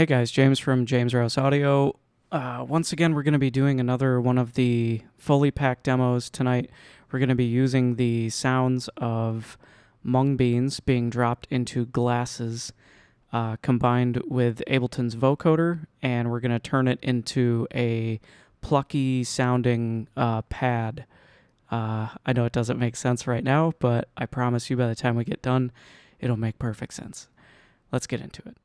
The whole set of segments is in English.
Hey guys, James from James Rouse Audio. Once again, we're going to be doing another one of the Foley Pack demos tonight. We're going to be using the sounds of mung beans being dropped into glasses combined with Ableton's Vocoder, and we're going to turn it into a plucky sounding pad. I know it doesn't make sense right now, but I promise you by the time we get done, it'll make perfect sense. Let's get into it.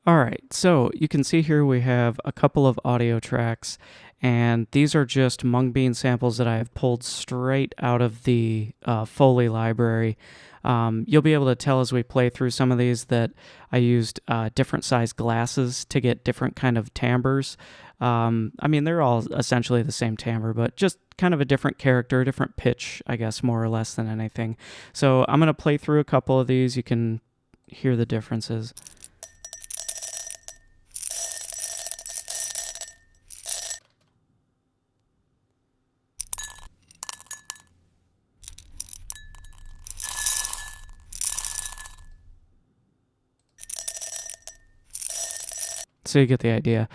All right, so you can see here we have a couple of audio tracks, and these are just mung bean samples that I have pulled straight out of the Foley library. You'll be able to tell as we play through some of these that I used different size glasses to get different kind of timbres. I mean, they're all essentially the same timbre, but just kind of a different character, different pitch, I guess, more or less than anything. So I'm going to play through a couple of these. You can hear the differences. So you get the idea.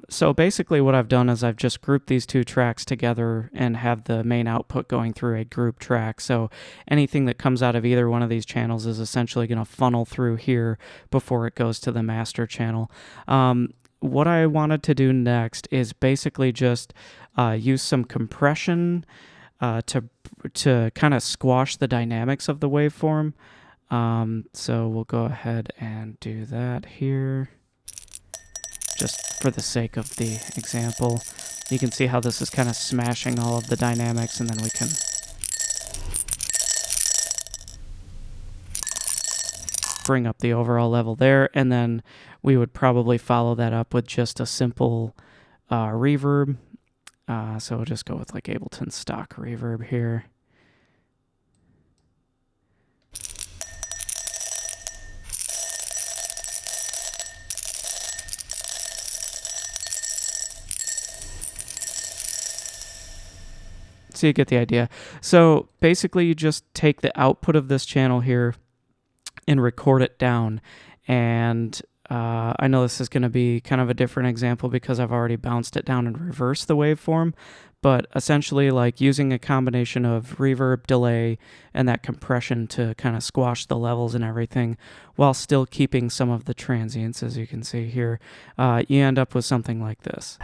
So basically what I've done is I've just grouped these two tracks together and have the main output going through a group track. So anything that comes out of either one of these channels is essentially going to funnel through here before it goes to the master channel. What I wanted to do next is basically just use some compression to kind of squash the dynamics of the waveform. So we'll go ahead and do that here. Just for the sake of the example, you can see how this is kind of smashing all of the dynamics, and then we can bring up the overall level there, and then we would probably follow that up with just a simple reverb. So we'll just go with like Ableton stock reverb here. So you get the idea. So basically you just take the output of this channel here and record it down. And I know this is going to be kind of a different example because I've already bounced it down and reversed the waveform. But essentially like using a combination of reverb, delay, and that compression to kind of squash the levels and everything while still keeping some of the transients, as you can see here, you end up with something like this.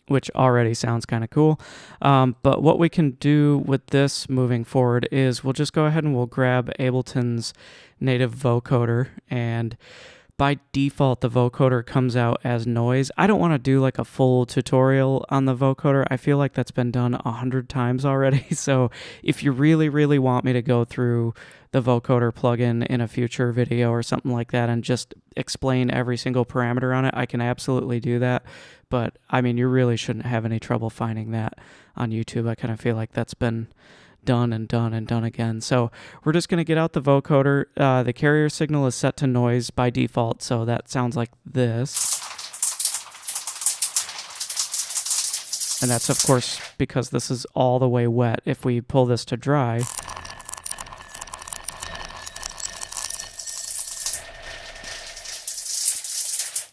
Which already sounds kind of cool. But what we can do with this moving forward is we'll just go ahead and we'll grab Ableton's native vocoder, and by default the vocoder comes out as noise. I don't want to do like a full tutorial on the vocoder. I feel like that's been done 100 times already. So if you really want me to go through the vocoder plugin in a future video or something like that and just explain every single parameter on it, I can absolutely do that. But I mean, you really shouldn't have any trouble finding that on YouTube. I kind of feel like that's been done and done and done again. So we're just going to get out the vocoder. The carrier signal is set to noise by default, so that sounds like this. And that's, of course, because this is all the way wet. If we pull this to dry,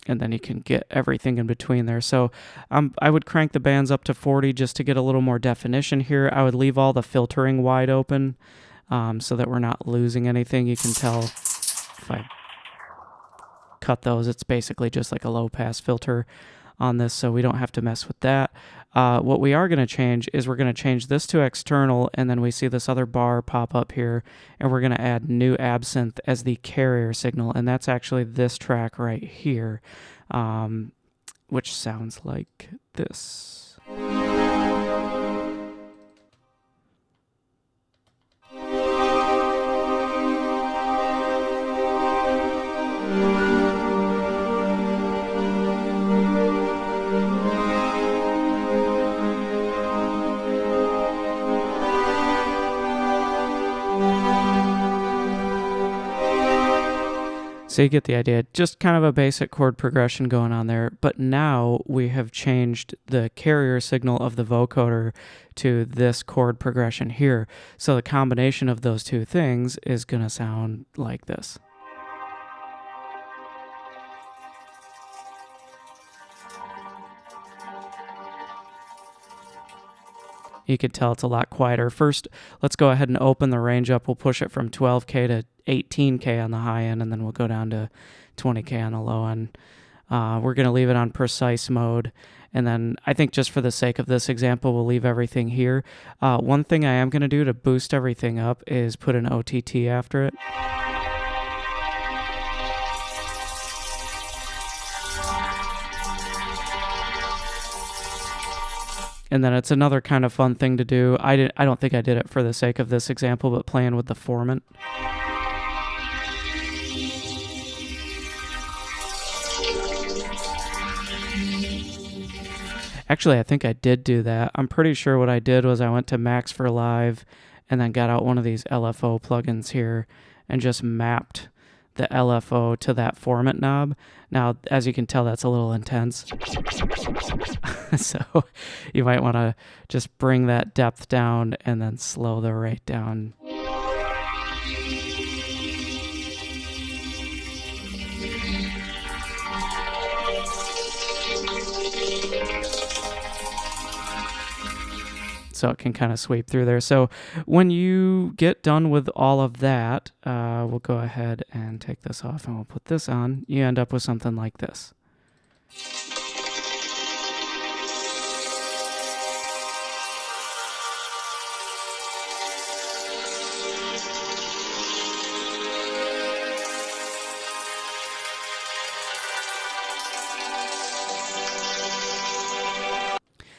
and then you can get everything in between there. So I would crank the bands up to 40 just to get a little more definition here. I would leave all the filtering wide open so that we're not losing anything. You can tell if I cut those, it's basically just like a low pass filter on this, so we don't have to mess with that. What we are going to change is we're going to change this to external, and then we see this other bar pop up here, and we're going to add NI Absynth as the carrier signal, and that's actually this track right here, which sounds like this. So you get the idea. Just kind of a basic chord progression going on there. But now we have changed the carrier signal of the vocoder to this chord progression here. So the combination of those two things is going to sound like this. You can tell it's a lot quieter. First, let's go ahead and open the range up. We'll push it from 12K to 18K on the high end, and then we'll go down to 20K on the low end. We're going to leave it on precise mode. And then I think just for the sake of this example, we'll leave everything here. One thing I am going to do to boost everything up is put an OTT after it. And then it's another kind of fun thing to do. I don't think I did it for the sake of this example, but playing with the formant. Actually, I think I did do that. I'm pretty sure what I did was I went to Max for Live and then got out one of these LFO plugins here and just mapped the LFO to that formant knob. Now, as you can tell, that's a little intense. So you might want to just bring that depth down and then slow the rate down. So it can kind of sweep through there. So when you get done with all of that, we'll go ahead and take this off and we'll put this on. You end up with something like this.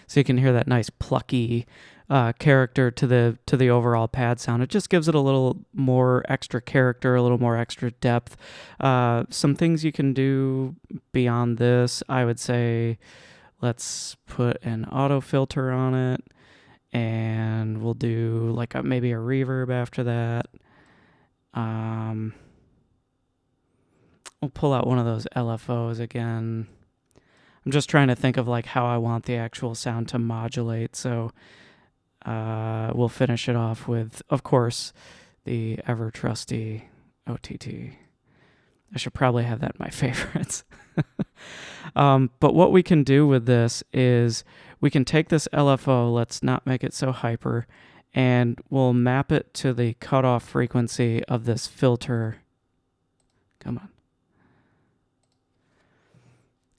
So you can hear that nice plucky character to the overall pad sound. It just gives it a little more extra character, a little more extra depth. Some things you can do beyond this, I would say, let's put an auto filter on it, and we'll do like maybe a reverb after that. We'll pull out one of those LFOs again. I'm just trying to think of like how I want the actual sound to modulate. So we'll finish it off with, of course, the ever trusty OTT. I should probably have that in my favorites. But what we can do with this is we can take this LFO, let's not make it so hyper, and we'll map it to the cutoff frequency of this filter. Come on.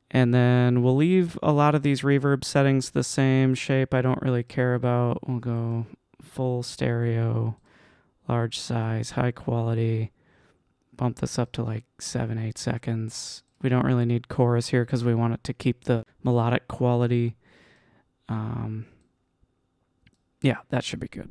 And then we'll leave a lot of these reverb settings the same shape. I don't really care about. We'll go full stereo, large size, high quality. Bump this up to like 7-8 seconds. We don't really need chorus here because we want it to keep the melodic quality. Yeah, that should be good.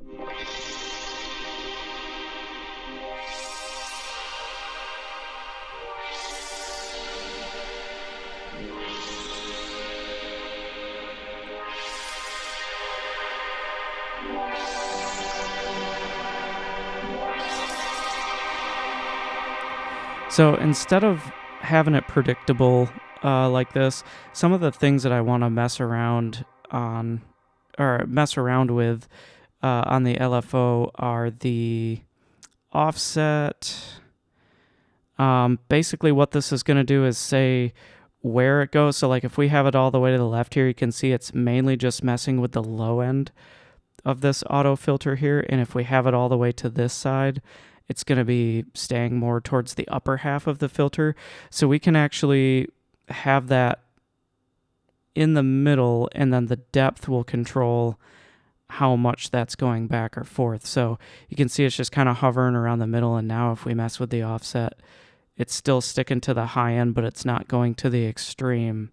So instead of having it predictable like this, some of the things that I want to mess around with on the LFO are the offset. Basically what this is going to do is say where it goes. So like if we have it all the way to the left here, you can see it's mainly just messing with the low end of this auto filter here. And if we have it all the way to this side, it's going to be staying more towards the upper half of the filter. So we can actually have that in the middle, and then the depth will control how much that's going back or forth. So you can see it's just kind of hovering around the middle, and now if we mess with the offset, it's still sticking to the high end, but it's not going to the extreme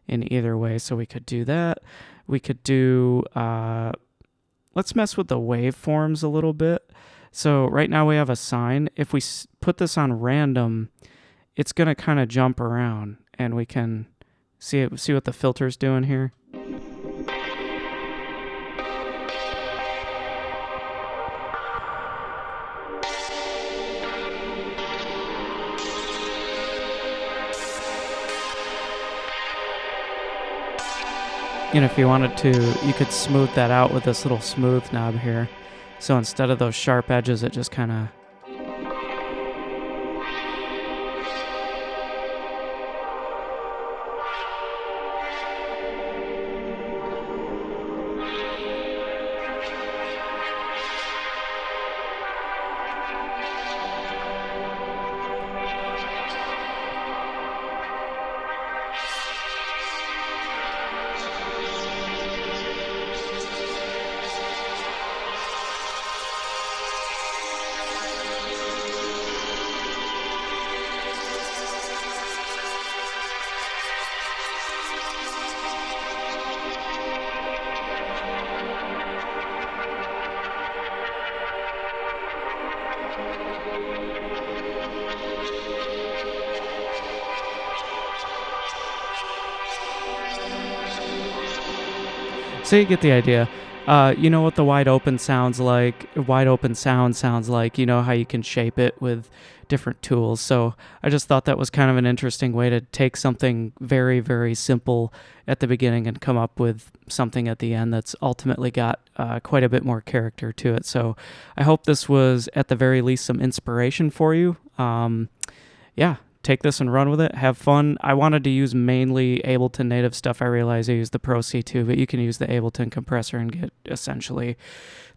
in either way. So we could do that. We could do, let's mess with the waveforms a little bit. So right now we have a sine. If we put this on random, it's going to kind of jump around, and we can see what the filter's doing here. if you wanted to, you could smooth that out with this little smooth knob here. So instead of those sharp edges, it just kind of... So you get the idea. You know what the wide open sounds like? Wide open sound sounds like. You know how you can shape it with different tools. So I just thought that was kind of an interesting way to take something very, very simple at the beginning and come up with something at the end that's ultimately got quite a bit more character to it. So I hope this was at the very least some inspiration for you. Yeah. Take this and run with it. Have fun. I wanted to use mainly Ableton native stuff. I realize I used the Pro C2, but you can use the Ableton compressor and get essentially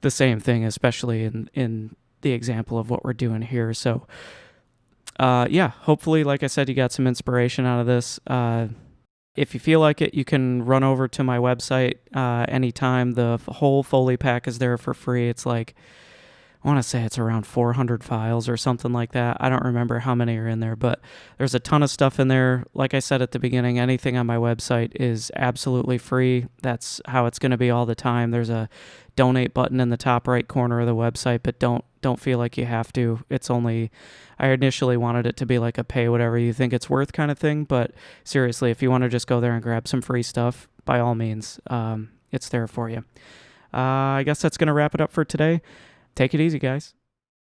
the same thing, especially in the example of what we're doing here. So, yeah, hopefully, like I said, you got some inspiration out of this. If you feel like it, you can run over to my website anytime. The whole Foley pack is there for free. It's like, I want to say it's around 400 files or something like that. I don't remember how many are in there, but there's a ton of stuff in there. Like I said at the beginning, anything on my website is absolutely free. That's how it's going to be all the time. There's a donate button in the top right corner of the website, but don't feel like you have to. It's only, I initially wanted it to be like a pay whatever you think it's worth kind of thing, but seriously, if you want to just go there and grab some free stuff, by all means, it's there for you. I guess that's going to wrap it up for today. Take it easy, guys.